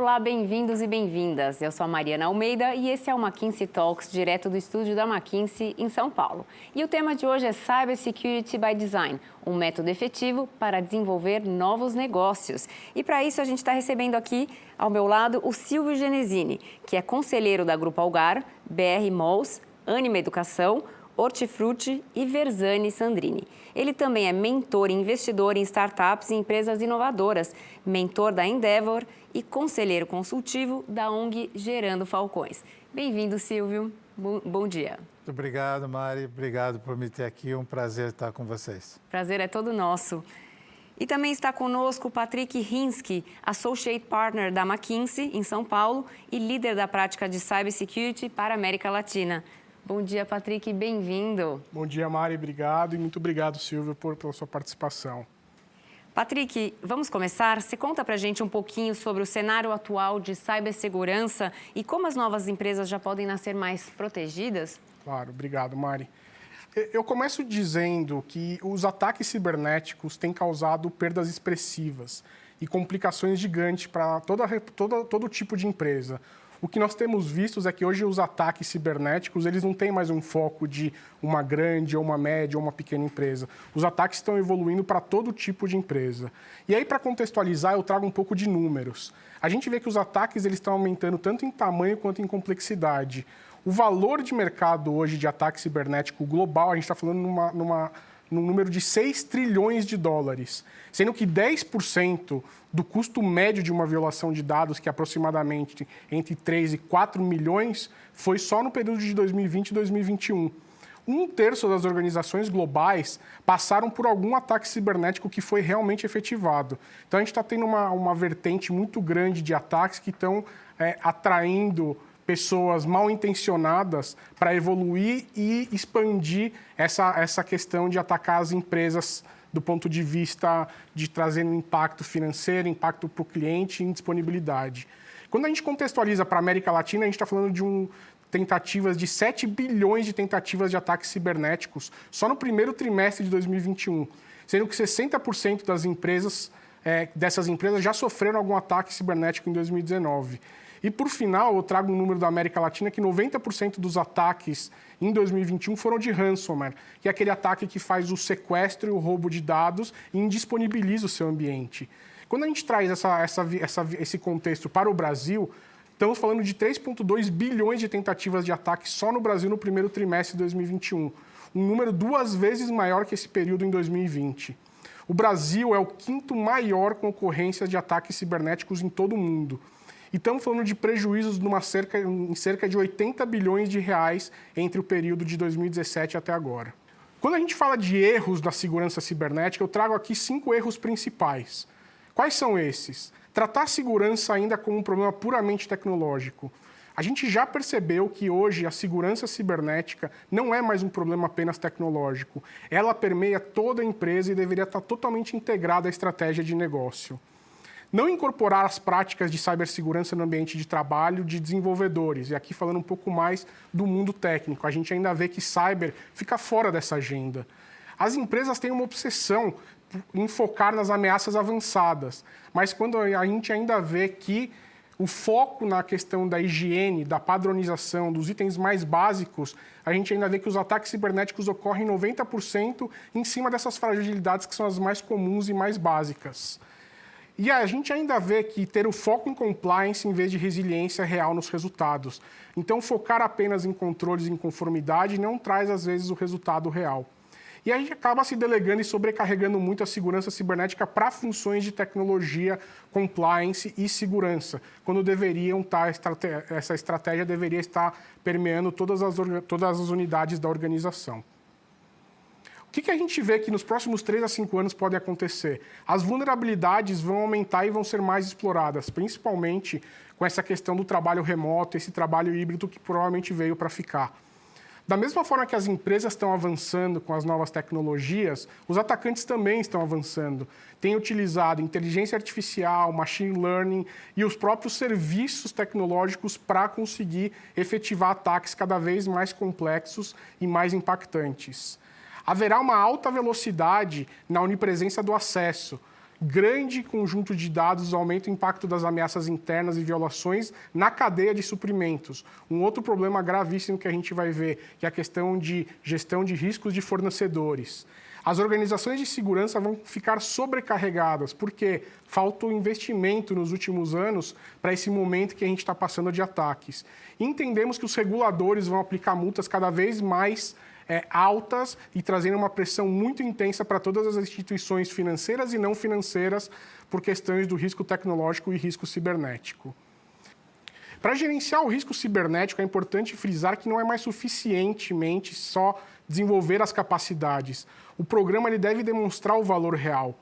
Olá, bem-vindos e bem-vindas. Eu sou a Mariana Almeida e esse é o McKinsey Talks, direto do estúdio da McKinsey em São Paulo. E o tema de hoje é Cybersecurity by Design, um método efetivo para desenvolver novos negócios. E para isso a gente está recebendo aqui, ao meu lado, o Silvio Genesini, que é conselheiro da Grupo Algar, BR Malls, Anima Educação, Hortifruti e Versani Sandrini. Ele também é mentor e investidor em startups e empresas inovadoras, mentor da Endeavor e conselheiro consultivo da ONG Gerando Falcões. Bem-vindo, Silvio. Bom dia. Muito obrigado, Mari. Obrigado por me ter aqui. Um prazer estar com vocês. Prazer é todo nosso. E também está conosco o Patrick Hinsky, Associate Partner da McKinsey, em São Paulo, e líder da prática de Cybersecurity para a América Latina. Bom dia, Patrick, bem-vindo. Bom dia, Mari, obrigado e muito obrigado, Silvio, pela sua participação. Patrick, vamos começar? Você conta pra gente um pouquinho sobre o cenário atual de cibersegurança e como as novas empresas já podem nascer mais protegidas? Claro, obrigado, Mari. Eu começo dizendo que os ataques cibernéticos têm causado perdas expressivas e complicações gigantes para todo tipo de empresa. O que nós temos visto é que hoje os ataques cibernéticos eles não têm mais um foco de uma grande, ou uma média, ou uma pequena empresa. Os ataques estão evoluindo para todo tipo de empresa. E aí, para contextualizar, eu trago um pouco de números. A gente vê que os ataques eles estão aumentando tanto em tamanho quanto em complexidade. O valor de mercado hoje de ataque cibernético global, a gente está falando num número de 6 trilhões de dólares, sendo que 10% do custo médio de uma violação de dados, que é aproximadamente entre 3 e 4 milhões, foi só no período de 2020 e 2021. Um terço das organizações globais passaram por algum ataque cibernético que foi realmente efetivado. Então, a gente está tendo uma vertente muito grande de ataques que estão atraindo pessoas mal intencionadas para evoluir e expandir essa questão de atacar as empresas do ponto de vista de trazer um impacto financeiro, impacto para o cliente e indisponibilidade. Quando a gente contextualiza para a América Latina, a gente está falando de tentativas de 7 bilhões de tentativas de ataques cibernéticos só no primeiro trimestre de 2021, sendo que 60% dessas empresas já sofreram algum ataque cibernético em 2019. E, por final, eu trago um número da América Latina que 90% dos ataques em 2021 foram de ransomware, que é aquele ataque que faz o sequestro e o roubo de dados e indisponibiliza o seu ambiente. Quando a gente traz esse contexto para o Brasil, estamos falando de 3,2 bilhões de tentativas de ataque só no Brasil no primeiro trimestre de 2021, um número 2 vezes maior que esse período em 2020. O Brasil é o 5º maior com ocorrência de ataques cibernéticos em todo o mundo. E estamos falando de prejuízos em cerca de 80 bilhões de reais entre o período de 2017 até agora. Quando a gente fala de erros da segurança cibernética, eu trago aqui 5 erros principais. Quais são esses? Tratar a segurança ainda como um problema puramente tecnológico. A gente já percebeu que hoje a segurança cibernética não é mais um problema apenas tecnológico. Ela permeia toda a empresa e deveria estar totalmente integrada à estratégia de negócio. Não incorporar as práticas de cibersegurança no ambiente de trabalho de desenvolvedores. E aqui falando um pouco mais do mundo técnico. A gente ainda vê que cyber fica fora dessa agenda. As empresas têm uma obsessão em focar nas ameaças avançadas. Mas quando a gente ainda vê que o foco na questão da higiene, da padronização, dos itens mais básicos, a gente ainda vê que os ataques cibernéticos ocorrem 90% em cima dessas fragilidades que são as mais comuns e mais básicas. E a gente ainda vê que ter o foco em compliance em vez de resiliência real nos resultados. Então, focar apenas em controles e em conformidade não traz, às vezes, o resultado real. E a gente acaba se delegando e sobrecarregando muito a segurança cibernética para funções de tecnologia, compliance e segurança, quando essa estratégia deveria estar permeando todas as unidades da organização. O que a gente vê que nos próximos 3 a 5 anos pode acontecer? As vulnerabilidades vão aumentar e vão ser mais exploradas, principalmente com essa questão do trabalho remoto, esse trabalho híbrido que provavelmente veio para ficar. Da mesma forma que as empresas estão avançando com as novas tecnologias, os atacantes também estão avançando. Têm utilizado inteligência artificial, machine learning e os próprios serviços tecnológicos para conseguir efetivar ataques cada vez mais complexos e mais impactantes. Haverá uma alta velocidade na onipresença do acesso. grande conjunto de dados aumenta o impacto das ameaças internas e violações na cadeia de suprimentos. Um outro problema gravíssimo que a gente vai ver, que é a questão de gestão de riscos de fornecedores. As organizações de segurança vão ficar sobrecarregadas, porque faltou investimento nos últimos anos para esse momento que a gente está passando de ataques. E entendemos que os reguladores vão aplicar multas cada vez mais altas e trazendo uma pressão muito intensa para todas as instituições financeiras e não financeiras por questões do risco tecnológico e risco cibernético. Para gerenciar o risco cibernético, é importante frisar que não é mais suficientemente só desenvolver as capacidades. O programa ele deve demonstrar o valor real.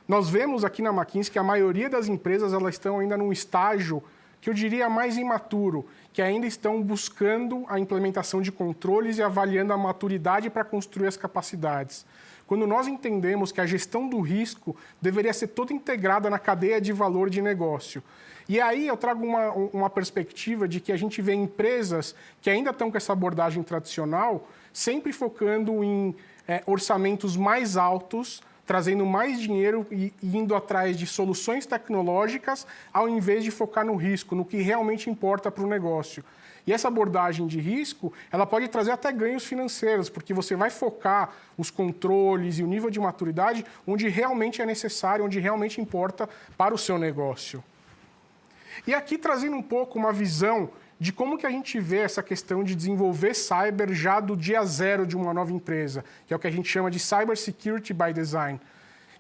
Nós vemos aqui na McKinsey que a maioria das empresas elas estão ainda num estágio que eu diria mais imaturo, que ainda estão buscando a implementação de controles e avaliando a maturidade para construir as capacidades. Quando nós entendemos que a gestão do risco deveria ser toda integrada na cadeia de valor de negócio. E aí eu trago uma perspectiva de que a gente vê empresas que ainda estão com essa abordagem tradicional, sempre focando em orçamentos mais altos, trazendo mais dinheiro e indo atrás de soluções tecnológicas, ao invés de focar no risco, no que realmente importa para o negócio. E essa abordagem de risco, ela pode trazer até ganhos financeiros, porque você vai focar os controles e o nível de maturidade onde realmente é necessário, onde realmente importa para o seu negócio. E aqui trazendo um pouco uma visão de como que a gente vê essa questão de desenvolver cyber já do dia zero de uma nova empresa, que é o que a gente chama de Cyber Security by Design.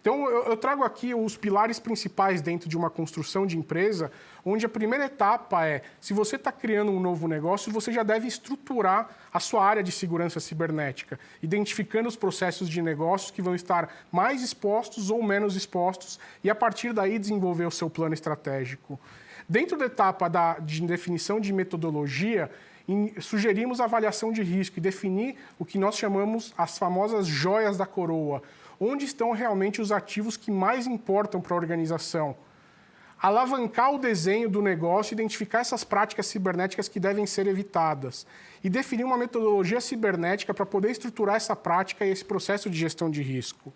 Então, eu trago aqui os pilares principais dentro de uma construção de empresa, onde a primeira etapa é, se você está criando um novo negócio, você já deve estruturar a sua área de segurança cibernética, identificando os processos de negócios que vão estar mais expostos ou menos expostos, e a partir daí desenvolver o seu plano estratégico. Dentro da etapa de definição de metodologia, sugerimos a avaliação de risco e definir o que nós chamamos as famosas joias da coroa, onde estão realmente os ativos que mais importam para a organização. Alavancar o desenho do negócio, identificar essas práticas cibernéticas que devem ser evitadas e definir uma metodologia cibernética para poder estruturar essa prática e esse processo de gestão de risco.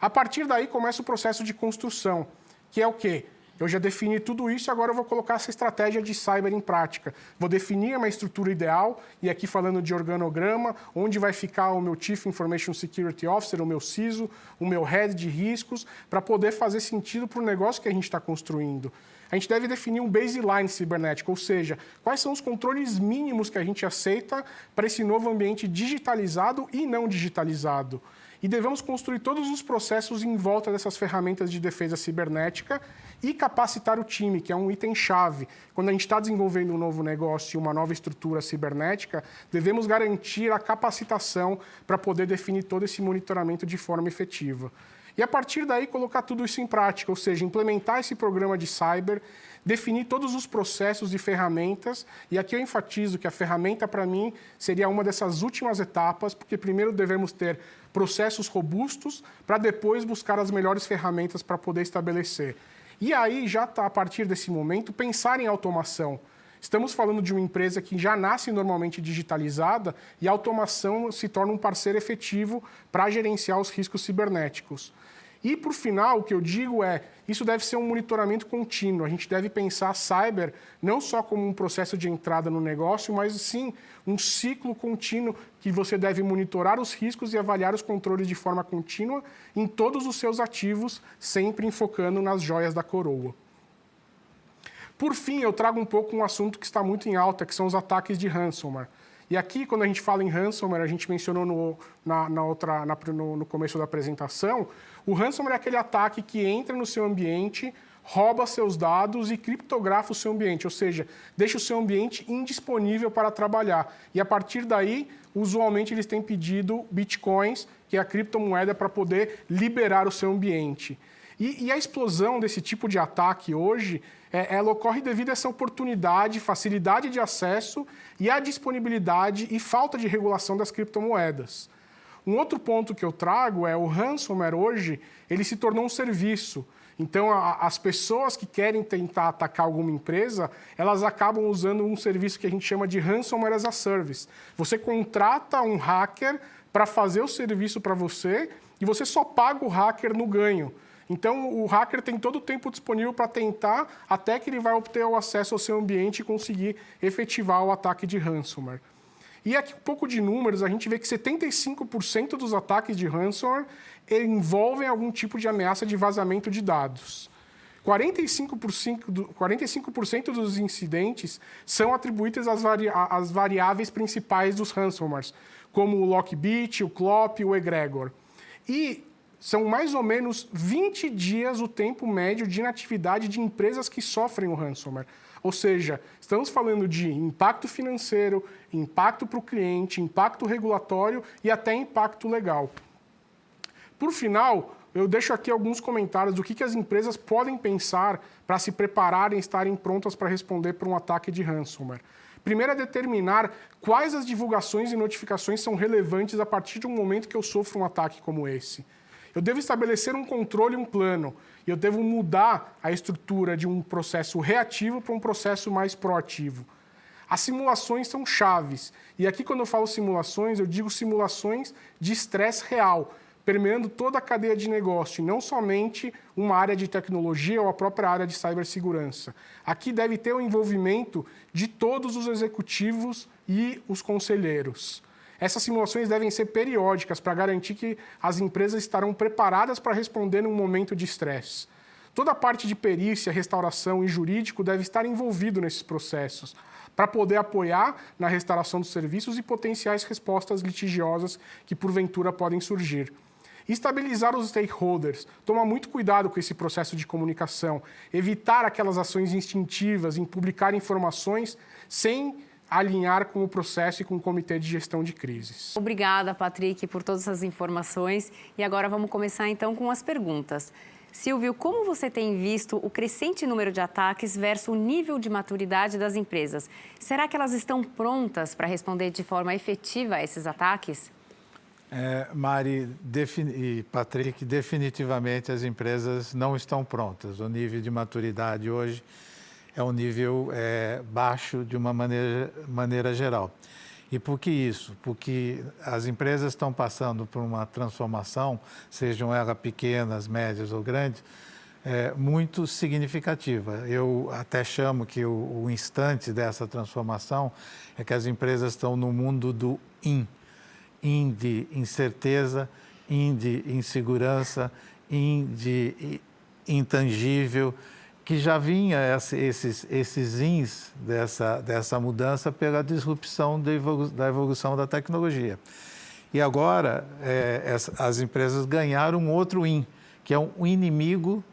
A partir daí começa o processo de construção, que é o quê? Eu já defini tudo isso e agora eu vou colocar essa estratégia de cyber em prática. Vou definir uma estrutura ideal, e aqui falando de organograma, onde vai ficar o meu Chief Information Security Officer, o meu CISO, o meu Head de riscos, para poder fazer sentido para o negócio que a gente está construindo. A gente deve definir um baseline cibernético, ou seja, quais são os controles mínimos que a gente aceita para esse novo ambiente digitalizado e não digitalizado. E devemos construir todos os processos em volta dessas ferramentas de defesa cibernética e capacitar o time, que é um item-chave. Quando a gente está desenvolvendo um novo negócio e uma nova estrutura cibernética, devemos garantir a capacitação para poder definir todo esse monitoramento de forma efetiva. E a partir daí colocar tudo isso em prática, ou seja, implementar esse programa de cyber, definir todos os processos e ferramentas, e aqui eu enfatizo que a ferramenta para mim seria uma dessas últimas etapas, porque primeiro devemos ter processos robustos para depois buscar as melhores ferramentas para poder estabelecer. E aí, já a partir desse momento, pensar em automação. Estamos falando de uma empresa que já nasce normalmente digitalizada e a automação se torna um parceiro efetivo para gerenciar os riscos cibernéticos. E, por final, o que eu digo é, isso deve ser um monitoramento contínuo. A gente deve pensar cyber não só como um processo de entrada no negócio, mas sim um ciclo contínuo que você deve monitorar os riscos e avaliar os controles de forma contínua em todos os seus ativos, sempre enfocando nas joias da coroa. Por fim, eu trago um pouco um assunto que está muito em alta, que são os ataques de ransomware. E aqui, quando a gente fala em ransomware, a gente mencionou no começo da apresentação, o ransomware é aquele ataque que entra no seu ambiente, rouba seus dados e criptografa o seu ambiente, ou seja, deixa o seu ambiente indisponível para trabalhar. E a partir daí, usualmente eles têm pedido bitcoins, que é a criptomoeda, para poder liberar o seu ambiente. E a explosão desse tipo de ataque hoje, ela ocorre devido a essa oportunidade, facilidade de acesso e a disponibilidade e falta de regulação das criptomoedas. Um outro ponto que eu trago é o ransomware hoje, ele se tornou um serviço. Então, as pessoas que querem tentar atacar alguma empresa, elas acabam usando um serviço que a gente chama de Ransomware as a Service. Você contrata um hacker para fazer o serviço para você e você só paga o hacker no ganho. Então, o hacker tem todo o tempo disponível para tentar, até que ele vai obter o acesso ao seu ambiente e conseguir efetivar o ataque de ransomware. E aqui um pouco de números, a gente vê que 75% dos ataques de ransomware envolvem algum tipo de ameaça de vazamento de dados. 45% dos incidentes são atribuídos às variáveis principais dos ransomwares, como o lockbit, o clop, o egregor. E são mais ou menos 20 dias o tempo médio de inatividade de empresas que sofrem o ransomware. Ou seja, estamos falando de impacto financeiro, impacto para o cliente, impacto regulatório e até impacto legal. Por final, eu deixo aqui alguns comentários do que as empresas podem pensar para se prepararem e estarem prontas para responder por um ataque de ransomware. Primeiro é determinar quais as divulgações e notificações são relevantes a partir de um momento que eu sofro um ataque como esse. Eu devo estabelecer um controle e um plano. E eu devo mudar a estrutura de um processo reativo para um processo mais proativo. As simulações são chaves. E aqui, quando eu falo simulações, eu digo simulações de estresse real, permeando toda a cadeia de negócio, e não somente uma área de tecnologia ou a própria área de cibersegurança. Aqui deve ter o envolvimento de todos os executivos e os conselheiros. Essas simulações devem ser periódicas para garantir que as empresas estarão preparadas para responder num momento de estresse. Toda a parte de perícia, restauração e jurídico deve estar envolvido nesses processos, para poder apoiar na restauração dos serviços e potenciais respostas litigiosas que porventura podem surgir. Estabilizar os stakeholders, tomar muito cuidado com esse processo de comunicação, evitar aquelas ações instintivas em publicar informações sem alinhar com o processo e com o Comitê de Gestão de Crises. Obrigada, Patrick, por todas essas informações. E agora vamos começar, então, com as perguntas. Silvio, como você tem visto o crescente número de ataques versus o nível de maturidade das empresas? Será que elas estão prontas para responder de forma efetiva a esses ataques? Mari e Patrick, definitivamente as empresas não estão prontas. O nível de maturidade hoje é um nível baixo de uma maneira geral. E por que isso? Porque as empresas estão passando por uma transformação, sejam elas pequenas, médias ou grandes, muito significativa. Eu até chamo que o instante dessa transformação é que as empresas estão no mundo do in de incerteza, in de insegurança, in de intangível, que já vinha esses ins dessa mudança pela disrupção da evolução da tecnologia. E agora as empresas ganharam um outro in, que é um inimigo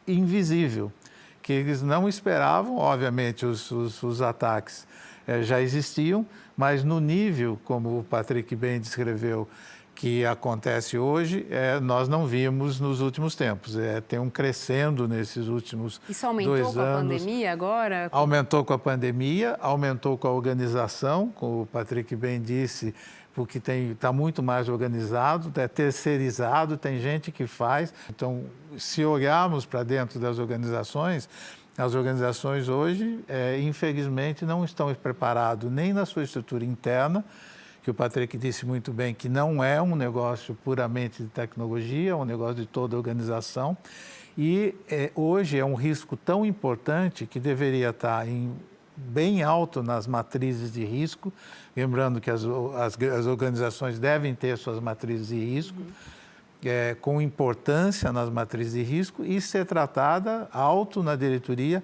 invisível, que eles não esperavam. Obviamente os ataques já existiam, mas no nível, como o Patrick bem descreveu, que acontece hoje, nós não vimos nos últimos tempos. Tem um crescendo nesses últimos 2 anos. Isso aumentou com a pandemia agora? Aumentou com a pandemia, aumentou com a organização, como o Patrick bem disse, porque está muito mais organizado, é terceirizado, tem gente que faz. Então, se olharmos para dentro das organizações, as organizações hoje, infelizmente, não estão preparadas nem na sua estrutura interna, que o Patrick disse muito bem, que não é um negócio puramente de tecnologia, é um negócio de toda a organização. E hoje é um risco tão importante que deveria estar bem alto nas matrizes de risco, lembrando que as organizações devem ter suas matrizes de risco, com importância nas matrizes de risco e ser tratada alto na diretoria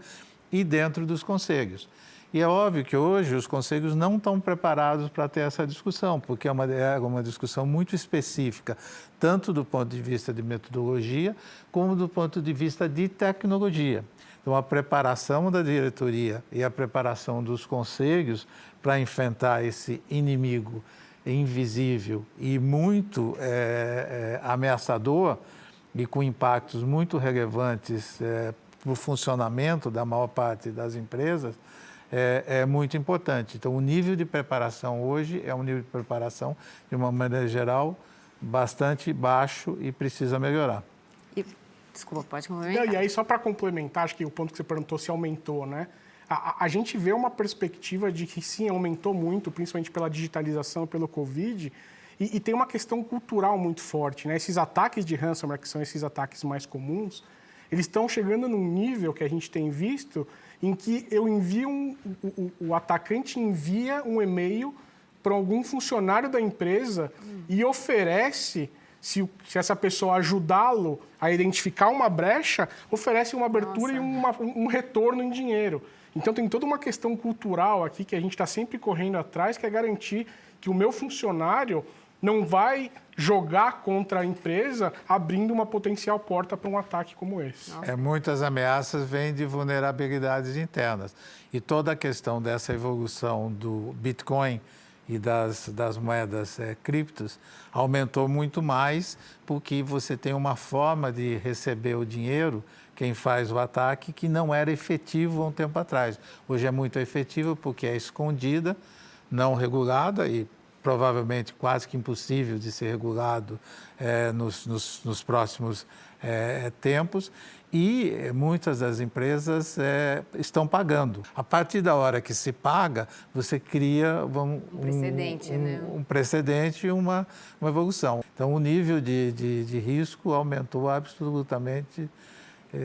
e dentro dos conselhos. E é óbvio que hoje os conselhos não estão preparados para ter essa discussão, porque é uma discussão muito específica, tanto do ponto de vista de metodologia, como do ponto de vista de tecnologia. Então, a preparação da diretoria e a preparação dos conselhos para enfrentar esse inimigo invisível e muito ameaçador e com impactos muito relevantes para o funcionamento da maior parte das empresas, é muito importante. Então, o nível de preparação hoje é um nível de preparação, de uma maneira geral, bastante baixo e precisa melhorar. Desculpa, pode complementar? E aí, só para complementar, acho que o ponto que você perguntou se aumentou, né? A gente vê uma perspectiva de que sim, aumentou muito, principalmente pela digitalização, pelo Covid, E tem uma questão cultural muito forte, né? Esses ataques de ransomware, que são esses ataques mais comuns, eles estão chegando num nível que a gente tem visto em que eu envio o atacante envia um e-mail para algum funcionário da empresa e oferece, se essa pessoa ajudá-lo a identificar uma brecha, oferece uma abertura e um retorno em dinheiro. Então, tem toda uma questão cultural aqui que a gente está sempre correndo atrás, que é garantir que o meu funcionário não vai jogar contra a empresa abrindo uma potencial porta para um ataque como esse. Muitas ameaças vêm de vulnerabilidades internas. E toda a questão dessa evolução do Bitcoin e das moedas criptos aumentou muito mais porque você tem uma forma de receber o dinheiro, quem faz o ataque, que não era efetivo há um tempo atrás. Hoje é muito efetivo porque é escondida, não regulada e provavelmente quase que impossível de ser regulado nos próximos tempos. E muitas das empresas estão pagando. A partir da hora que se paga, você cria um precedente e uma evolução. Então, o nível de risco aumentou absolutamente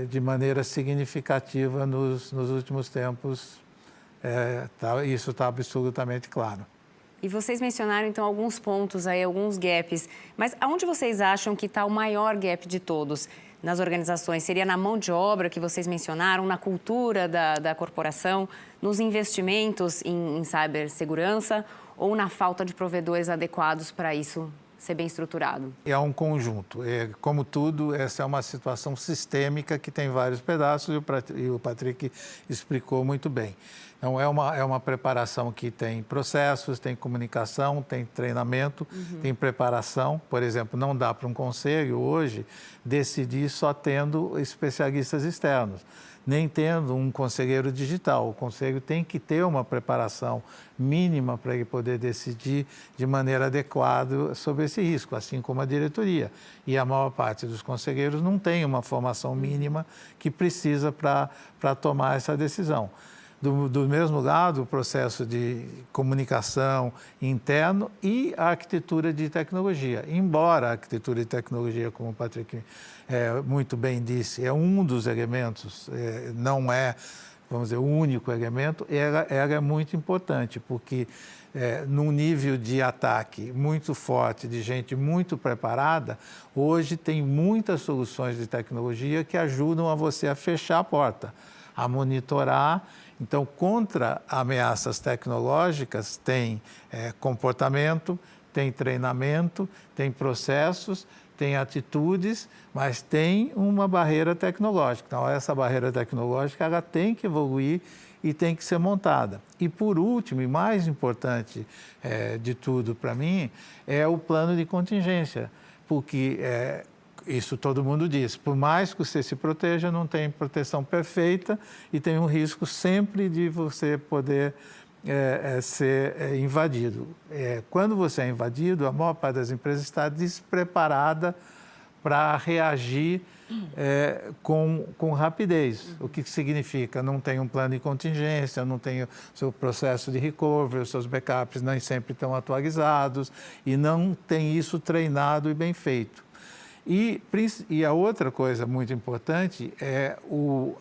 de maneira significativa nos últimos tempos. Isso está absolutamente claro. E vocês mencionaram, então, alguns pontos aí, alguns gaps. Mas aonde vocês acham que está o maior gap de todos nas organizações? Seria na mão de obra que vocês mencionaram, na cultura da corporação, nos investimentos em cibersegurança ou na falta de provedores adequados para isso ser bem estruturado? É um conjunto. Como tudo, essa é uma situação sistêmica que tem vários pedaços e o Patrick explicou muito bem. Então, é uma preparação que tem processos, tem comunicação, tem treinamento, tem preparação. Por exemplo, não dá para um conselho hoje decidir só tendo especialistas externos, nem tendo um conselheiro digital. O conselho tem que ter uma preparação mínima para ele poder decidir de maneira adequada sobre esse risco, assim como a diretoria. E a maior parte dos conselheiros não tem uma formação mínima que precisa para tomar essa decisão. Do mesmo lado, o processo de comunicação interno e a arquitetura de tecnologia. Embora a arquitetura de tecnologia, como o Patrick muito bem disse, é um dos elementos, não é, vamos dizer, o único elemento, ela é muito importante, porque num nível de ataque muito forte, de gente muito preparada, hoje tem muitas soluções de tecnologia que ajudam a você a fechar a porta, a monitorar. Então, contra ameaças tecnológicas, tem comportamento, tem treinamento, tem processos, tem atitudes, mas tem uma barreira tecnológica. Então, essa barreira tecnológica ela tem que evoluir e tem que ser montada. E, por último, e mais importante de tudo para mim, é o plano de contingência, porque isso todo mundo diz. Por mais que você se proteja, não tem proteção perfeita e tem um risco sempre de você poder ser invadido. Quando você é invadido, a maior parte das empresas está despreparada para reagir com rapidez. O que significa? Não tem um plano de contingência, não tem o seu processo de recovery, os seus backups nem sempre estão atualizados e não tem isso treinado e bem feito. E a outra coisa muito importante é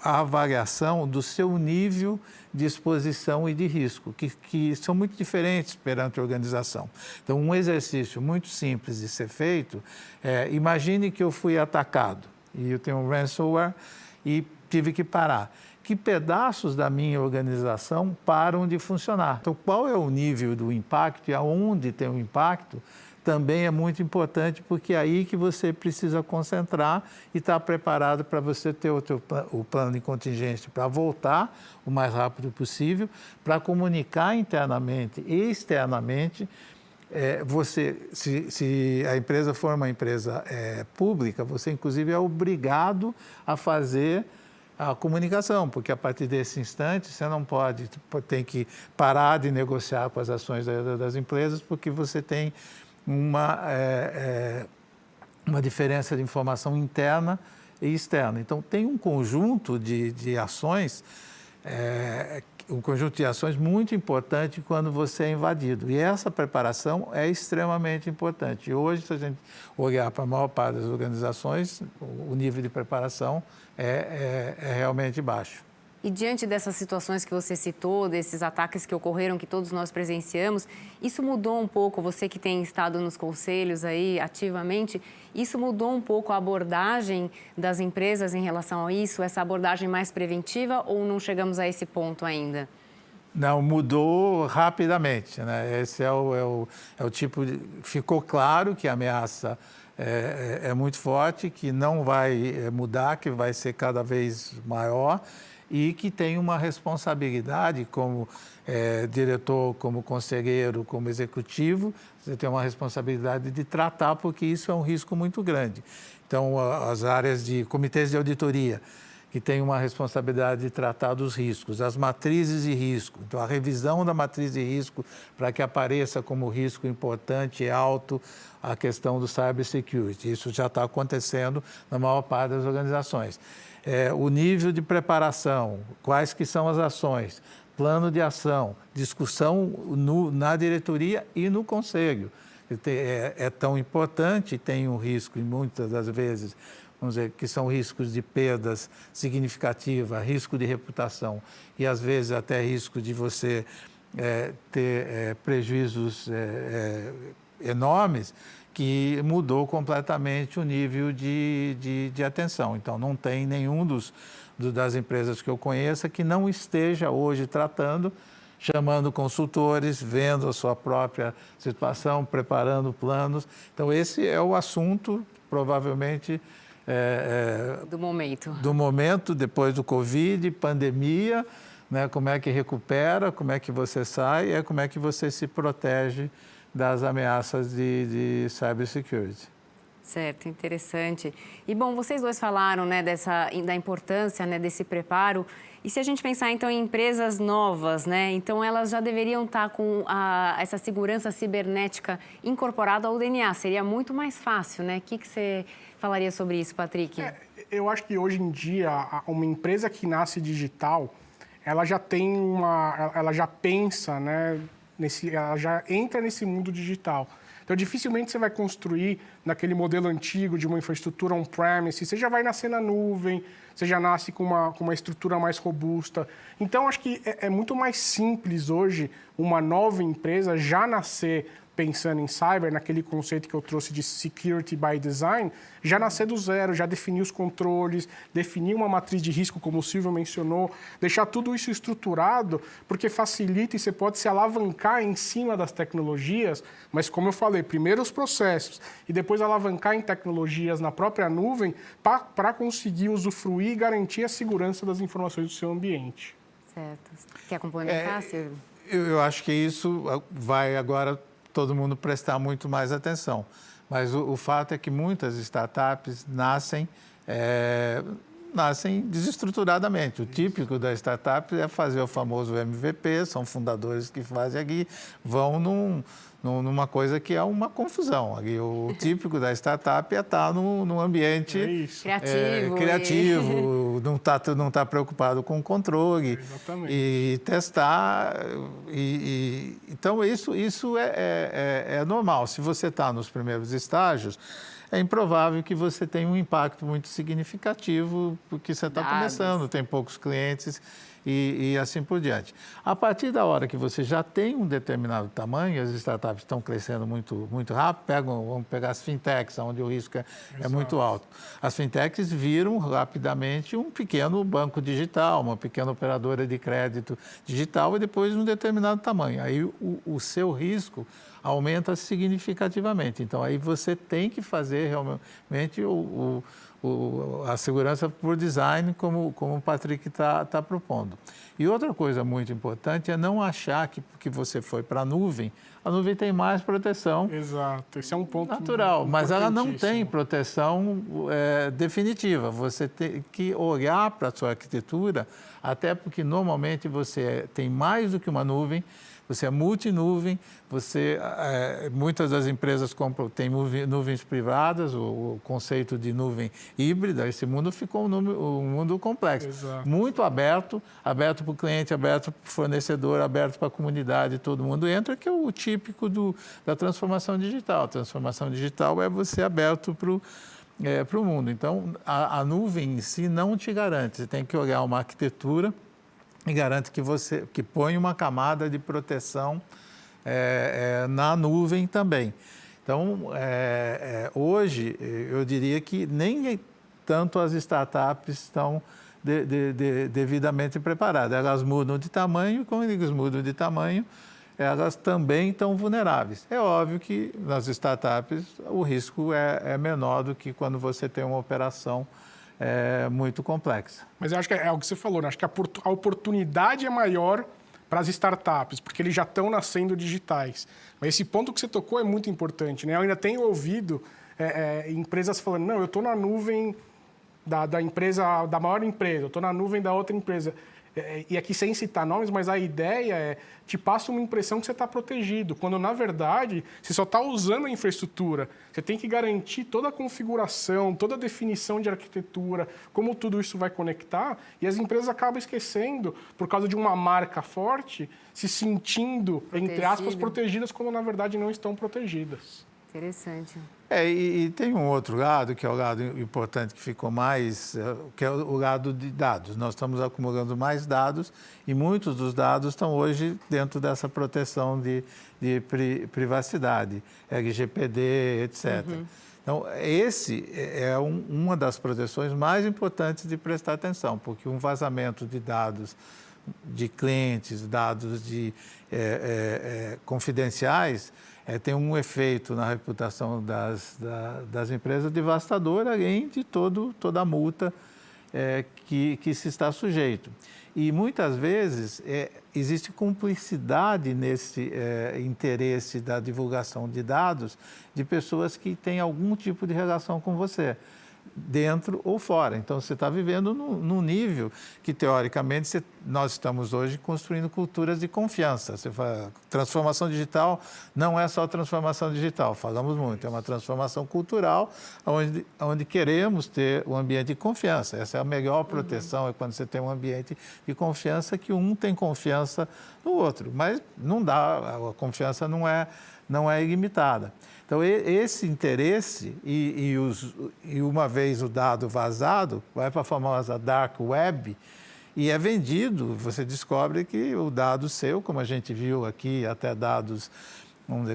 a avaliação do seu nível de exposição e de risco, que são muito diferentes perante a organização. Então, um exercício muito simples de ser feito imagine que eu fui atacado e eu tenho um ransomware e tive que parar. Que pedaços da minha organização param de funcionar? Então, qual é o nível do impacto e aonde tem o impacto? Também é muito importante, porque é aí que você precisa concentrar e estar preparado para você ter o plano de contingência para voltar o mais rápido possível, para comunicar internamente e externamente. Se a empresa for uma empresa pública, você inclusive é obrigado a fazer a comunicação, porque a partir desse instante você não tem que parar de negociar com as ações das empresas, porque você tem uma diferença de informação interna e externa. Então, tem um conjunto de ações um conjunto de ações muito importante quando você é invadido. E essa preparação é extremamente importante. E hoje, se a gente olhar para a maior parte das organizações, o nível de preparação é realmente baixo. E diante dessas situações que você citou, desses ataques que ocorreram, que todos nós presenciamos, isso mudou um pouco, você que tem estado nos conselhos aí ativamente, isso mudou um pouco a abordagem das empresas em relação a isso, essa abordagem mais preventiva, ou não chegamos a esse ponto ainda? Não, mudou rapidamente, né? Esse é o tipo de... Ficou claro que a ameaça é muito forte, que não vai mudar, que vai ser cada vez maior, e que tem uma responsabilidade como diretor, como conselheiro, como executivo, você tem uma responsabilidade de tratar, porque isso é um risco muito grande. Então, as áreas de comitês de auditoria, que tem uma responsabilidade de tratar dos riscos, as matrizes de risco, então a revisão da matriz de risco para que apareça como risco importante e alto a questão do cybersecurity. Isso já está acontecendo na maior parte das organizações. O nível de preparação, quais que são as ações, plano de ação, discussão na diretoria e no conselho. É tão importante, tem um risco, e muitas das vezes, vamos dizer, que são riscos de perdas significativas, risco de reputação e, às vezes, até risco de você ter prejuízos enormes, que mudou completamente o nível de atenção. Então, não tem nenhum das empresas que eu conheça que não esteja hoje tratando, chamando consultores, vendo a sua própria situação, preparando planos. Então, esse é o assunto, provavelmente... Do momento, depois do Covid, pandemia, né? Como é que recupera, como é que você sai, como é que você se protege das ameaças de cybersecurity. Certo, interessante. E, bom, vocês dois falaram, né, da importância, né, desse preparo. E se a gente pensar, então, em empresas novas, né, então elas já deveriam estar com essa segurança cibernética incorporada ao DNA. Seria muito mais fácil, né? O que você falaria sobre isso, Patrick? Eu acho que, hoje em dia, uma empresa que nasce digital, ela já tem ela já pensa, né, ela já entra nesse mundo digital. Então, dificilmente você vai construir naquele modelo antigo de uma infraestrutura on-premise. Você já vai nascer na nuvem, você já nasce com uma estrutura mais robusta. Então, acho que é muito mais simples hoje uma nova empresa já nascer pensando em cyber, naquele conceito que eu trouxe de security by design, já nascer do zero, já definir os controles, definir uma matriz de risco, como o Silvio mencionou, deixar tudo isso estruturado, porque facilita e você pode se alavancar em cima das tecnologias, mas, como eu falei, primeiro os processos e depois alavancar em tecnologias na própria nuvem para conseguir usufruir e garantir a segurança das informações do seu ambiente. Certo. Quer complementar, Silvio? Eu acho que isso vai agora todo mundo prestar muito mais atenção. Mas o fato é que muitas startups nascem desestruturadamente. O típico da startup é fazer o famoso MVP, são fundadores que fazem aqui, vão numa coisa que é uma confusão. O típico da startup é estar num ambiente criativo, não tá preocupado com o controle e testar. Então, isso é normal. Se você está nos primeiros estágios, é improvável que você tenha um impacto muito significativo, porque você está começando, tem poucos clientes e assim por diante. A partir da hora que você já tem um determinado tamanho, as startups estão crescendo muito, muito rápido, vamos pegar as fintechs, onde o risco é muito alto. As fintechs viram rapidamente um pequeno banco digital, uma pequena operadora de crédito digital e depois um determinado tamanho. Aí o seu risco aumenta significativamente. Então, aí você tem que fazer realmente a segurança por design, como o Patrick está propondo. E outra coisa muito importante é não achar que porque você foi para a nuvem tem mais proteção. Exato, esse é um ponto natural, mas ela não tem proteção definitiva. Você tem que olhar para a sua arquitetura, até porque normalmente você tem mais do que uma nuvem, você é multinuvem, muitas das empresas têm nuvens privadas, o conceito de nuvem híbrida, esse mundo ficou um mundo complexo. Exato. Muito aberto para o cliente, aberto para o fornecedor, aberto para a comunidade, todo mundo entra, que é o típico da transformação digital. A transformação digital é você aberto para o mundo. Então, a nuvem em si não te garante. Você tem que olhar uma arquitetura e garante que põe uma camada de proteção na nuvem também. Então, hoje, eu diria que nem tanto as startups estão devidamente preparadas. Elas mudam de tamanho, quando eles mudam de tamanho, elas também estão vulneráveis. É óbvio que nas startups o risco é menor do que quando você tem uma operação muito complexa. Mas eu acho que é o que você falou, né? Acho que a oportunidade é maior para as startups, porque eles já estão nascendo digitais. Mas esse ponto que você tocou é muito importante, né? Eu ainda tenho ouvido empresas falando, não, eu estou na nuvem da empresa, da maior empresa, eu estou na nuvem da outra empresa. E aqui sem citar nomes, mas a ideia te passa uma impressão que você está protegido, quando na verdade você só está usando a infraestrutura. Você tem que garantir toda a configuração, toda a definição de arquitetura, como tudo isso vai conectar, e as empresas acabam esquecendo, por causa de uma marca forte, se sentindo, entre aspas, protegidas, quando na verdade não estão protegidas. Interessante. E tem um outro lado, que é o lado importante, que ficou mais, que é o lado de dados. Nós estamos acumulando mais dados e muitos dos dados estão hoje dentro dessa proteção de privacidade, LGPD, etc. Uhum. Então, esse é uma das proteções mais importantes de prestar atenção, porque um vazamento de dados de clientes, dados confidenciais, tem um efeito na reputação das empresas devastador, além de toda a multa que se está sujeito. E muitas vezes existe cumplicidade nesse interesse da divulgação de dados de pessoas que têm algum tipo de relação com você, dentro ou fora. Então, você está vivendo num nível que, teoricamente, nós estamos hoje construindo culturas de confiança. Você fala, transformação digital não é só transformação digital, falamos muito, é uma transformação cultural onde queremos ter um ambiente de confiança. Essa é a melhor proteção, é quando você tem um ambiente de confiança que um tem confiança no outro. Mas não dá, a confiança não é ilimitada. Então, esse interesse, e uma vez o dado vazado, vai para a famosa dark web e é vendido. Você descobre que o dado seu, como a gente viu aqui, até dados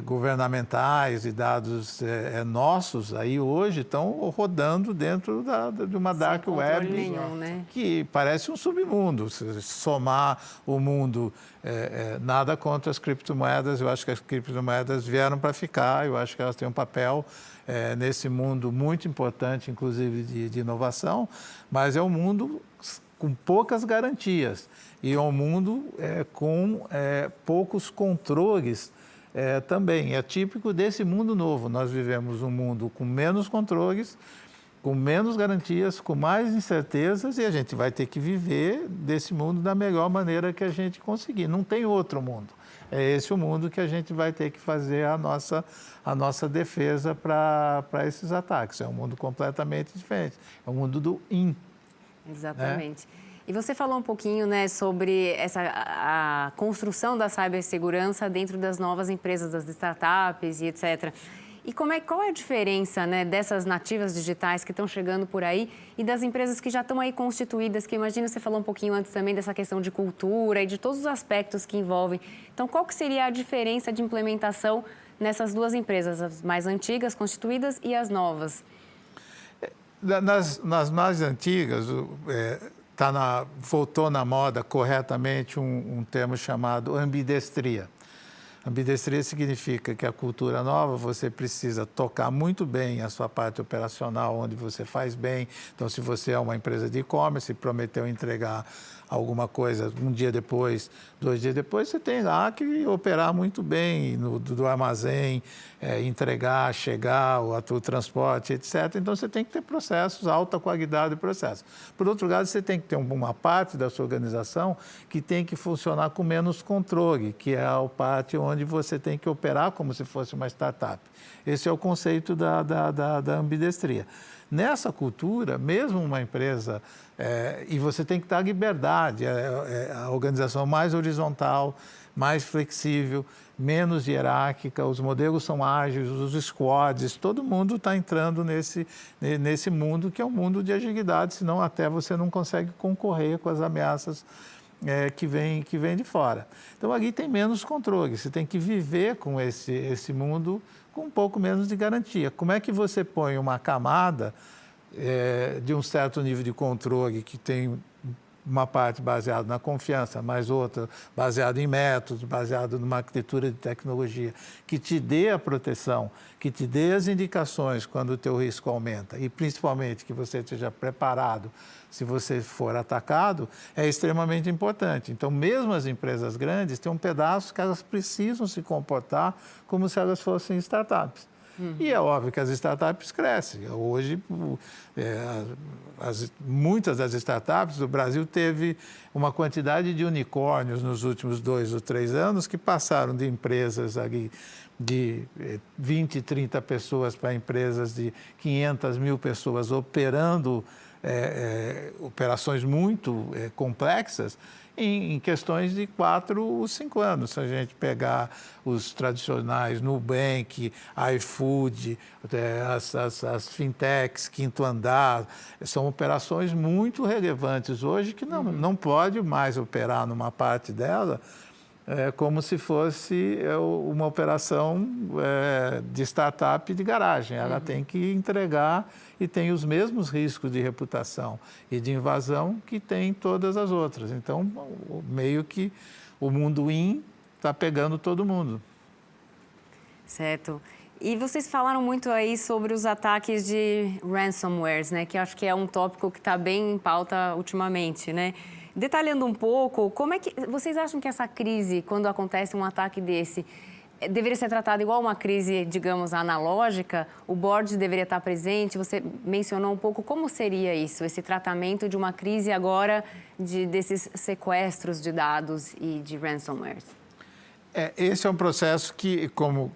governamentais e dados nossos, aí hoje estão rodando dentro de uma dark web nenhum, né? Que parece um submundo. Se somar o mundo, nada contra as criptomoedas, eu acho que as criptomoedas vieram para ficar, eu acho que elas têm um papel nesse mundo muito importante, inclusive de inovação, mas é um mundo com poucas garantias e é um mundo com poucos controles. Também é típico desse mundo novo. Nós vivemos um mundo com menos controles, com menos garantias, com mais incertezas, e a gente vai ter que viver desse mundo da melhor maneira que a gente conseguir. Não tem outro mundo. É esse o mundo que a gente vai ter que fazer a nossa defesa para esses ataques. É um mundo completamente diferente. É o mundo do in. Exatamente. E você falou um pouquinho, né, sobre a construção da cibersegurança dentro das novas empresas, das startups e etc. E qual é a diferença, né, dessas nativas digitais que estão chegando por aí e das empresas que já estão aí constituídas, que imagino você falou um pouquinho antes também dessa questão de cultura e de todos os aspectos que envolvem. Então, qual que seria a diferença de implementação nessas duas empresas, as mais antigas, constituídas, e as novas? Nas mais antigas, voltou na moda corretamente um termo chamado ambidestria. Ambidestria significa que a cultura nova, você precisa tocar muito bem a sua parte operacional, onde você faz bem. Então, se você é uma empresa de e-commerce e prometeu entregar alguma coisa um dia depois, 2 dias depois, você tem lá que operar muito bem do armazém, entregar, chegar, o transporte, etc. Então, você tem que ter processos, alta qualidade de processo. Por outro lado, você tem que ter uma parte da sua organização que tem que funcionar com menos controle, que é a parte onde você tem que operar como se fosse uma startup. Esse é o conceito da ambidestria. Nessa cultura, mesmo uma empresa, e você tem que dar liberdade, a organização mais horizontal, mais flexível, menos hierárquica, os modelos são ágeis, os squads, todo mundo está entrando nesse mundo que é um mundo de agilidade, senão até você não consegue concorrer com as ameaças que vem de fora. Então, ali tem menos controle, você tem que viver com esse mundo com um pouco menos de garantia. Como é que você põe uma camada de um certo nível de controle que tem uma parte baseada na confiança, mais outra baseada em métodos, baseada numa arquitetura de tecnologia, que te dê a proteção, que te dê as indicações quando o teu risco aumenta e, principalmente, que você esteja preparado se você for atacado, é extremamente importante. Então, mesmo as empresas grandes têm um pedaço que elas precisam se comportar como se elas fossem startups. E é óbvio que as startups crescem. Hoje, muitas das startups do Brasil teve uma quantidade de unicórnios nos últimos 2 ou 3 anos que passaram de empresas ali de 20, 30 pessoas para empresas de 500 mil pessoas operando operações muito complexas em questões de 4 ou 5 anos. Se a gente pegar os tradicionais Nubank, iFood, as fintechs, Quinto Andar, são operações muito relevantes hoje que não pode mais operar numa parte dela como se fosse uma operação de startup de garagem. Ela tem que entregar e tem os mesmos riscos de reputação e de invasão que tem todas as outras. Então, meio que o mundo está pegando todo mundo. Certo. E vocês falaram muito aí sobre os ataques de ransomwares, né? Que acho que é um tópico que está bem em pauta ultimamente, né? Detalhando um pouco, como é que vocês acham que essa crise, quando acontece um ataque desse, deveria ser tratada igual uma crise, digamos, analógica? O board deveria estar presente? Você mencionou um pouco como seria isso, esse tratamento de uma crise agora desses sequestros de dados e de ransomware? Esse é um processo que, como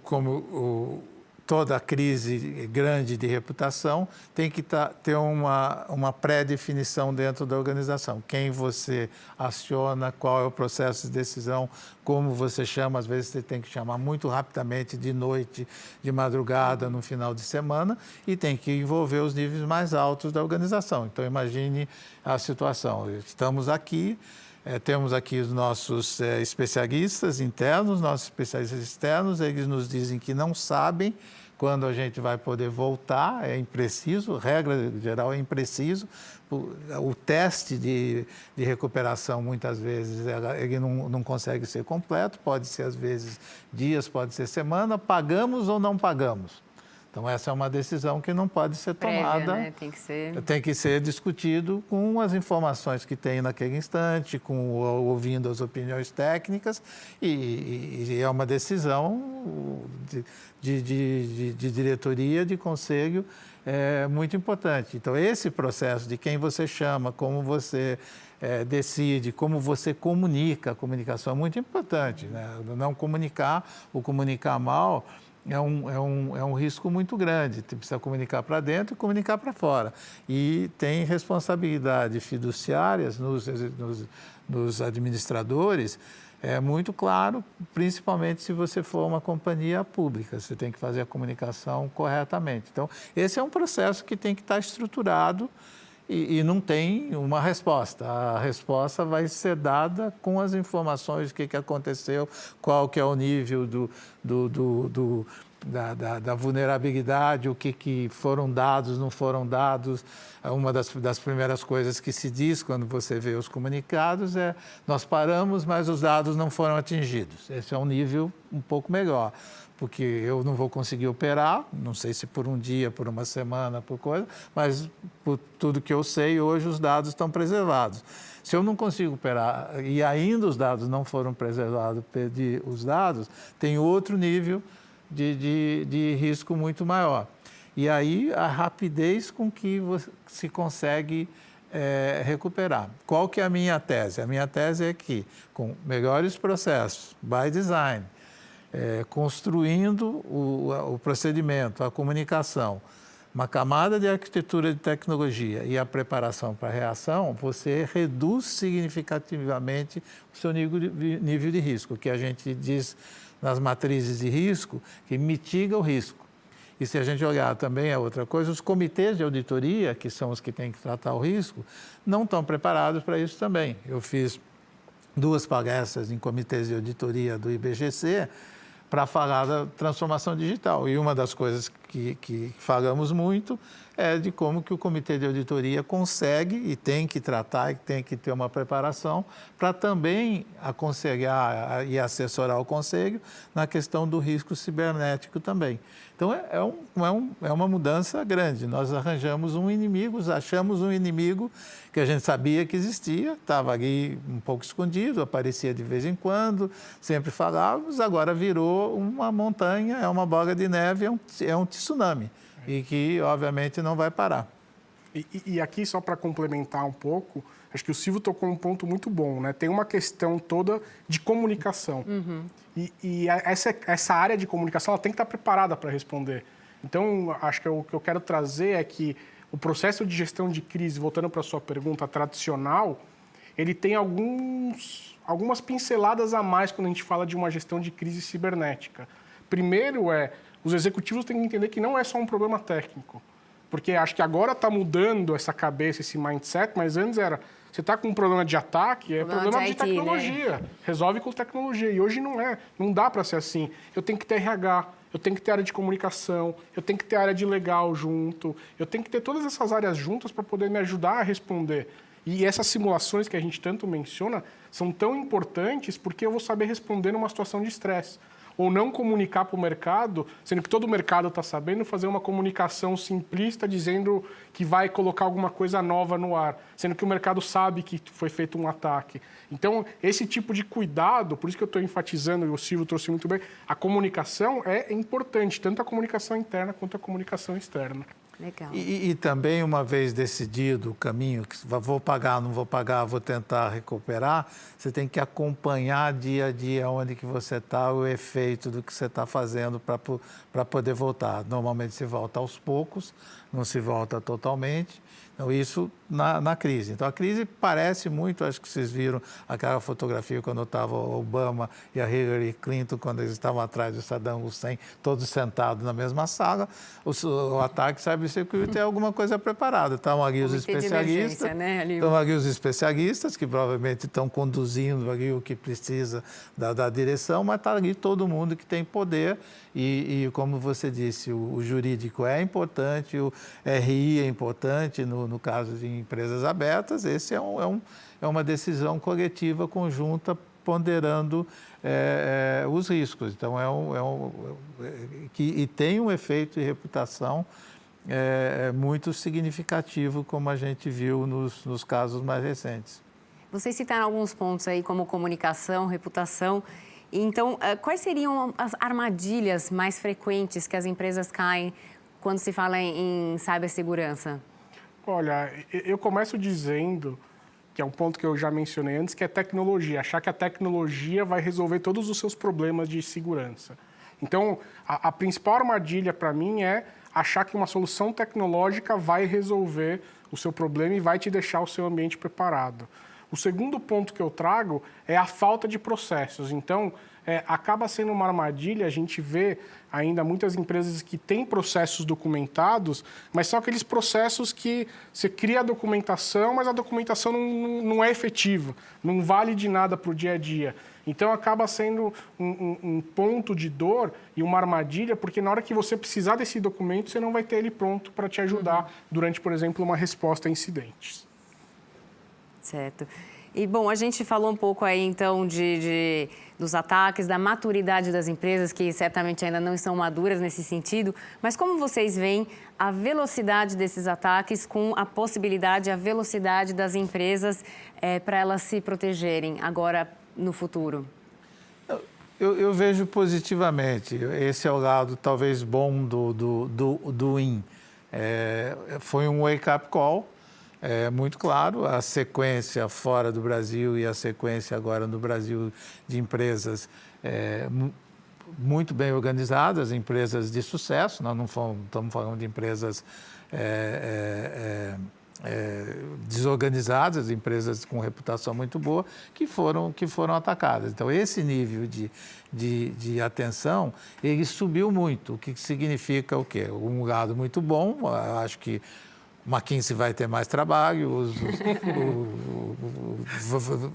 toda crise grande de reputação, tem que ter uma pré-definição dentro da organização. Quem você aciona, qual é o processo de decisão, como você chama. Às vezes você tem que chamar muito rapidamente, de noite, de madrugada, no final de semana, e tem que envolver os níveis mais altos da organização. Então, imagine a situação. Estamos aqui, temos aqui os nossos especialistas internos, nossos especialistas externos, eles nos dizem que não sabem quando a gente vai poder voltar, é impreciso, regra geral é impreciso. O teste de recuperação, muitas vezes, ele não consegue ser completo, pode ser, às vezes, dias, pode ser semana, pagamos ou não pagamos. Então, essa é uma decisão que não pode ser tomada. Prévia, né? Tem que ser discutido com as informações que tem naquele instante, ouvindo as opiniões técnicas, e é uma decisão de diretoria, de conselho, muito importante. Então, esse processo de quem você chama, como você decide, como você comunica, a comunicação é muito importante, né? Não comunicar ou comunicar mal é um risco muito grande. Você precisa comunicar para dentro e comunicar para fora. E tem responsabilidades fiduciárias nos administradores, muito claro, principalmente se você for uma companhia pública. Você tem que fazer a comunicação corretamente. Então, esse é um processo que tem que estar estruturado e não tem uma resposta. A resposta vai ser dada com as informações, o que aconteceu, qual que é o nível da vulnerabilidade, o que foram dados, não foram dados. Uma das primeiras coisas que se diz quando você vê os comunicados é: nós paramos, mas os dados não foram atingidos. Esse é um nível um pouco melhor, porque eu não vou conseguir operar, não sei se por um dia, por uma semana, por coisa, mas por tudo que eu sei, hoje os dados estão preservados. Se eu não consigo operar e ainda os dados não foram preservados, perdi os dados, tem outro nível de risco muito maior. E aí a rapidez com que se consegue recuperar. Qual que é a minha tese? A minha tese é que, com melhores processos, by design, construindo o procedimento, a comunicação, uma camada de arquitetura de tecnologia e a preparação para a reação, você reduz significativamente o seu nível de risco, que a gente diz nas matrizes de risco, que mitiga o risco. E se a gente olhar também a outra coisa, os comitês de auditoria, que são os que têm que tratar o risco, não estão preparados para isso também. Eu fiz 2 palestras em comitês de auditoria do IBGC, para falar da transformação digital. E uma das coisas que falamos muito é de como que o comitê de auditoria consegue e tem que tratar e tem que ter uma preparação para também aconselhar e assessorar o conselho na questão do risco cibernético também. Então, é uma mudança grande. Nós arranjamos um inimigo, achamos um inimigo que a gente sabia que existia, estava ali um pouco escondido, aparecia de vez em quando, sempre falávamos, agora virou uma montanha, é uma bola de neve, é um tsunami, e que, obviamente, não vai parar. E aqui, só para complementar um pouco, acho que o Silvio tocou um ponto muito bom, né? Tem uma questão toda de comunicação. Uhum. E essa área de comunicação ela tem que estar preparada para responder. Então, acho que o que eu quero trazer é que o processo de gestão de crise, voltando para a sua pergunta tradicional, ele tem algumas pinceladas a mais quando a gente fala de uma gestão de crise cibernética. Primeiro os executivos têm que entender que não é só um problema técnico. Porque acho que agora está mudando essa cabeça, esse mindset, mas antes era, você está com um problema de ataque, é problema de tecnologia. Né? Resolve com tecnologia. E hoje não é. Não dá para ser assim. Eu tenho que ter RH, eu tenho que ter área de comunicação, eu tenho que ter área de legal junto, eu tenho que ter todas essas áreas juntas para poder me ajudar a responder. E essas simulações que a gente tanto menciona são tão importantes porque eu vou saber responder numa situação de estresse. Ou não comunicar para o mercado, sendo que todo o mercado está sabendo, fazer uma comunicação simplista dizendo que vai colocar alguma coisa nova no ar, sendo que o mercado sabe que foi feito um ataque. Então, esse tipo de cuidado, por isso que eu estou enfatizando, e o Silvio trouxe muito bem, a comunicação é importante, tanto a comunicação interna quanto a comunicação externa. Legal. E também, uma vez decidido o caminho, que vou pagar, não vou pagar, vou tentar recuperar, você tem que acompanhar dia a dia onde que você está, o efeito do que você está fazendo para poder voltar. Normalmente se volta aos poucos, não se volta totalmente. Então, isso na crise. Então, a crise parece muito, acho que vocês viram aquela fotografia quando estava o Obama e a Hillary Clinton, quando eles estavam atrás do Saddam Hussein, todos sentados na mesma sala. O ataque cybersecurity é alguma coisa preparada. Estão ali os especialistas, né? Estão ali os especialistas, que provavelmente estão conduzindo ali o que precisa da direção, mas está ali todo mundo que tem poder. E como você disse, o jurídico é importante, o RI é importante no caso de empresas abertas. Esse é uma decisão coletiva conjunta ponderando os riscos. Então, e tem um efeito de reputação muito significativo, como a gente viu nos casos mais recentes. Vocês citaram alguns pontos aí, como comunicação, reputação. Então, quais seriam as armadilhas mais frequentes que as empresas caem quando se fala em cibersegurança? Olha, eu começo dizendo, que é um ponto que eu já mencionei antes, que é tecnologia. Achar que a tecnologia vai resolver todos os seus problemas de segurança. Então, a principal armadilha para mim é achar que uma solução tecnológica vai resolver o seu problema e vai te deixar o seu ambiente preparado. O segundo ponto que eu trago é a falta de processos. Então, acaba sendo uma armadilha. A gente vê ainda muitas empresas que têm processos documentados, mas são aqueles processos que você cria a documentação, mas a documentação não é efetiva, não vale de nada para o dia a dia. Então, acaba sendo um ponto de dor e uma armadilha, porque na hora que você precisar desse documento, você não vai ter ele pronto para te ajudar durante, por exemplo, uma resposta a incidentes. Certo. E, bom, a gente falou um pouco aí, então, dos ataques, da maturidade das empresas, que certamente ainda não estão maduras nesse sentido, mas como vocês veem a velocidade desses ataques com a possibilidade, a velocidade das empresas para elas se protegerem agora no futuro? Eu vejo positivamente. Esse é o lado talvez bom do IN. Foi um wake-up call, muito claro. A sequência fora do Brasil e a sequência agora no Brasil de empresas muito bem organizadas, empresas de sucesso. Nós não estamos falando de empresas desorganizadas, empresas com reputação muito boa, que foram atacadas. Então, esse nível de atenção, ele subiu muito, o que significa o quê? Um lado muito bom, acho que McKinsey vai ter mais trabalho,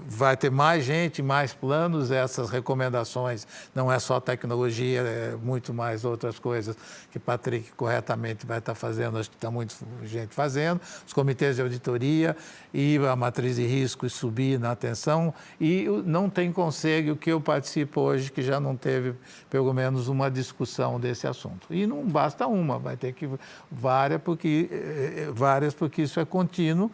vai ter mais gente, mais planos. Essas recomendações não é só tecnologia, é muito mais outras coisas que Patrick corretamente vai estar fazendo, acho que está muita gente fazendo. Os comitês de auditoria e a matriz de riscos subir na atenção. E não tem conselho que eu participo hoje que já não teve pelo menos uma discussão desse assunto. E não basta uma, vai ter que várias, porque isso é contínuo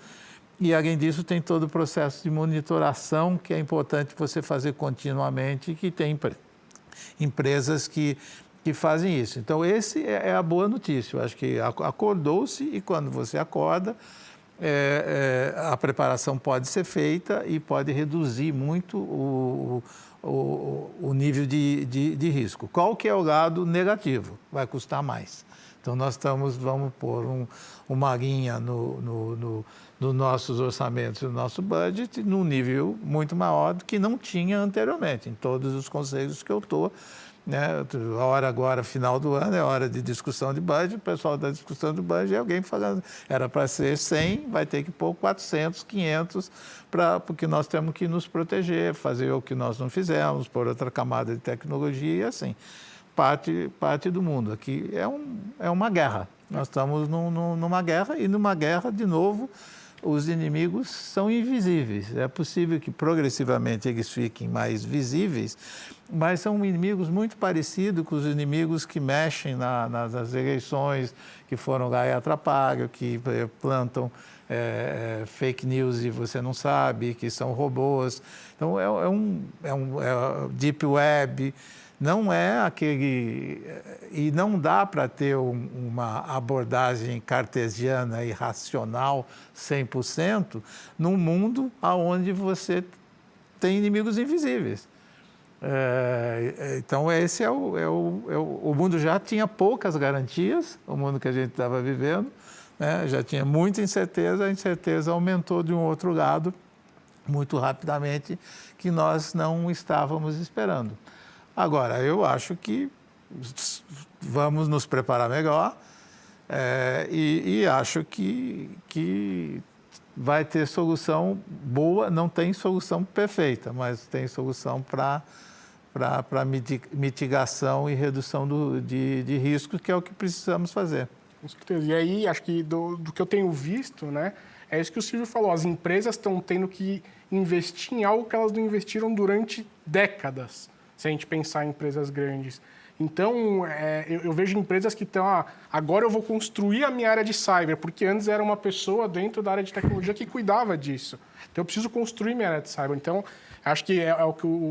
e, além disso, tem todo o processo de monitoração que é importante você fazer continuamente e que tem empresas que fazem isso. Então, esse é a boa notícia. Eu acho que acordou-se e, quando você acorda, a preparação pode ser feita e pode reduzir muito o nível de risco. Qual que é o lado negativo? Vai custar mais. Então, nós vamos pôr uma linha nos nossos orçamentos, no nosso budget, num nível muito maior do que não tinha anteriormente, em todos os conselhos que eu estou. A hora agora, final do ano, é hora de discussão de budget, o pessoal da discussão de budget é alguém falando, era para ser 100, vai ter que pôr 400, 500, porque nós temos que nos proteger, fazer o que nós não fizemos, pôr outra camada de tecnologia e assim. Parte do mundo. Aqui é uma guerra. Nós estamos numa guerra e numa guerra, de novo, os inimigos são invisíveis. É possível que progressivamente eles fiquem mais visíveis, mas são inimigos muito parecidos com os inimigos que mexem nas eleições, que foram lá e atrapalham, que plantam fake news e você não sabe, que são robôs. Então, deep web. Não é aquele... E não dá para ter uma abordagem cartesiana e racional 100% num mundo onde você tem inimigos invisíveis. Então, esse o mundo já tinha poucas garantias, o mundo que a gente estava vivendo, né? Já tinha muita incerteza, a incerteza aumentou de um outro lado muito rapidamente, que nós não estávamos esperando. Agora, eu acho que vamos nos preparar melhor e acho que vai ter solução boa. Não tem solução perfeita, mas tem solução para mitigação e redução de riscos, que é o que precisamos fazer. Com certeza. E aí, acho que do que eu tenho visto, né, é isso que o Silvio falou. As empresas estão tendo que investir em algo que elas não investiram durante décadas, se a gente pensar em empresas grandes. Então, eu vejo empresas que estão... agora eu vou construir a minha área de cyber, porque antes era uma pessoa dentro da área de tecnologia que cuidava disso. Então, eu preciso construir minha área de cyber. Então, acho que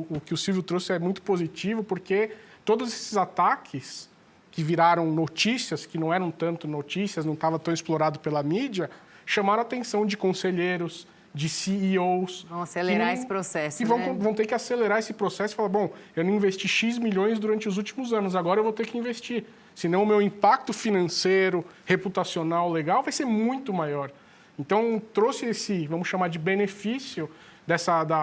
o que o Silvio trouxe é muito positivo, porque todos esses ataques que viraram notícias, que não eram tanto notícias, não estava tão explorado pela mídia, chamaram a atenção de conselheiros, de CEOs. Vão acelerar esse processo, que vão ter que acelerar esse processo e falar, bom, eu não investi X milhões durante os últimos anos, agora eu vou ter que investir. Senão o meu impacto financeiro, reputacional, legal, vai ser muito maior. Então, trouxe esse, vamos chamar de benefício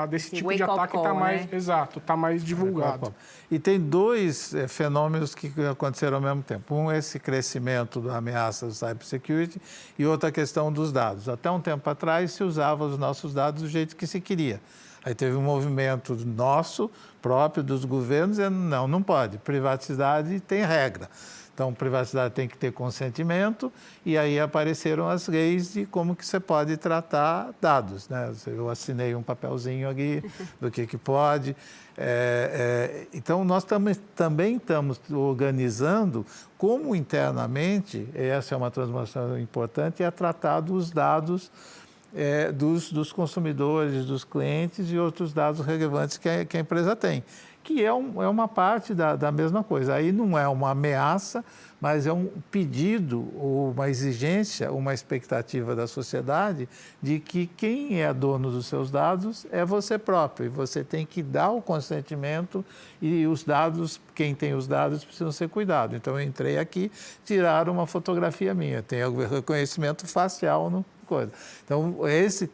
desse tipo de ataque está mais, né? Exato, está mais divulgado. E tem dois fenômenos que aconteceram ao mesmo tempo. Um, esse crescimento da ameaça do cybersecurity e outra questão dos dados. Até um tempo atrás se usava os nossos dados do jeito que se queria. Aí teve um movimento nosso, próprio, dos governos, dizendo, não pode, privacidade tem regra. Então, privacidade tem que ter consentimento, e aí apareceram as leis de como que você pode tratar dados, né? Eu assinei um papelzinho aqui do que pode. Então, nós também estamos organizando como internamente, essa é uma transformação importante, é tratar dos dados dos consumidores, dos clientes e outros dados relevantes que a empresa tem, que é uma parte da mesma coisa. Aí não é uma ameaça, mas é um pedido, ou uma exigência, uma expectativa da sociedade de que quem é dono dos seus dados é você próprio, e você tem que dar o consentimento, e os dados, quem tem os dados, precisam ser cuidados. Então, eu entrei aqui, tiraram uma fotografia minha, tem o reconhecimento facial no coisa. Então,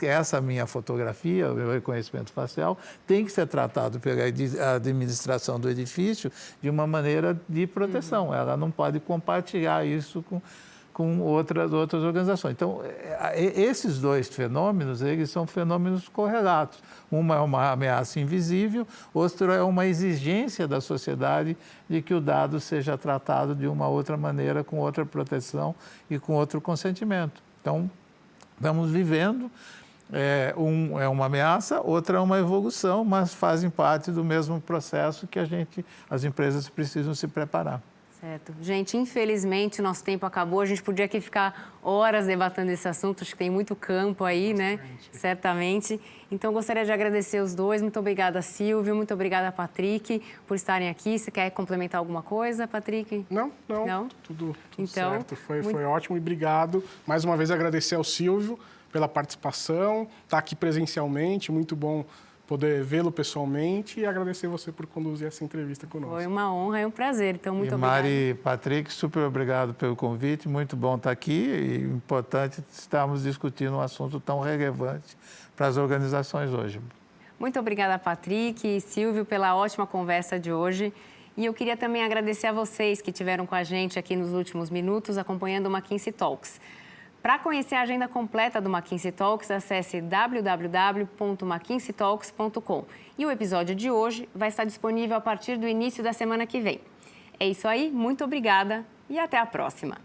essa minha fotografia, o meu reconhecimento facial, tem que ser tratado pela administração do edifício de uma maneira de proteção. Ela não pode compartilhar isso com outras organizações. Então, esses dois fenômenos, eles são fenômenos correlatos. Uma é uma ameaça invisível, outra é uma exigência da sociedade de que o dado seja tratado de uma outra maneira, com outra proteção e com outro consentimento. Então, estamos vivendo, é uma ameaça, outra é uma evolução, mas fazem parte do mesmo processo que as empresas precisam se preparar. Certo. Gente, infelizmente, nosso tempo acabou. A gente podia aqui ficar horas debatendo esse assunto, acho que tem muito campo aí, né? Certamente. Então, gostaria de agradecer os dois. Muito obrigada, Silvio. Muito obrigada, Patrick, por estarem aqui. Você quer complementar alguma coisa, Patrick? Não? Tudo então, certo. Foi ótimo e obrigado. Mais uma vez, agradecer ao Silvio pela participação, estar aqui presencialmente, muito bom poder vê-lo pessoalmente, e agradecer você por conduzir essa entrevista conosco. Foi uma honra e um prazer, então muito obrigada. Mari e Patrick, super obrigado pelo convite, muito bom estar aqui, e importante estarmos discutindo um assunto tão relevante para as organizações hoje. Muito obrigada, Patrick e Silvio, pela ótima conversa de hoje. E eu queria também agradecer a vocês que estiveram com a gente aqui nos últimos minutos, acompanhando o McKinsey Talks. Para conhecer a agenda completa do McKinsey Talks, acesse www.mckinseytalks.com. E o episódio de hoje vai estar disponível a partir do início da semana que vem. É isso aí, muito obrigada e até a próxima!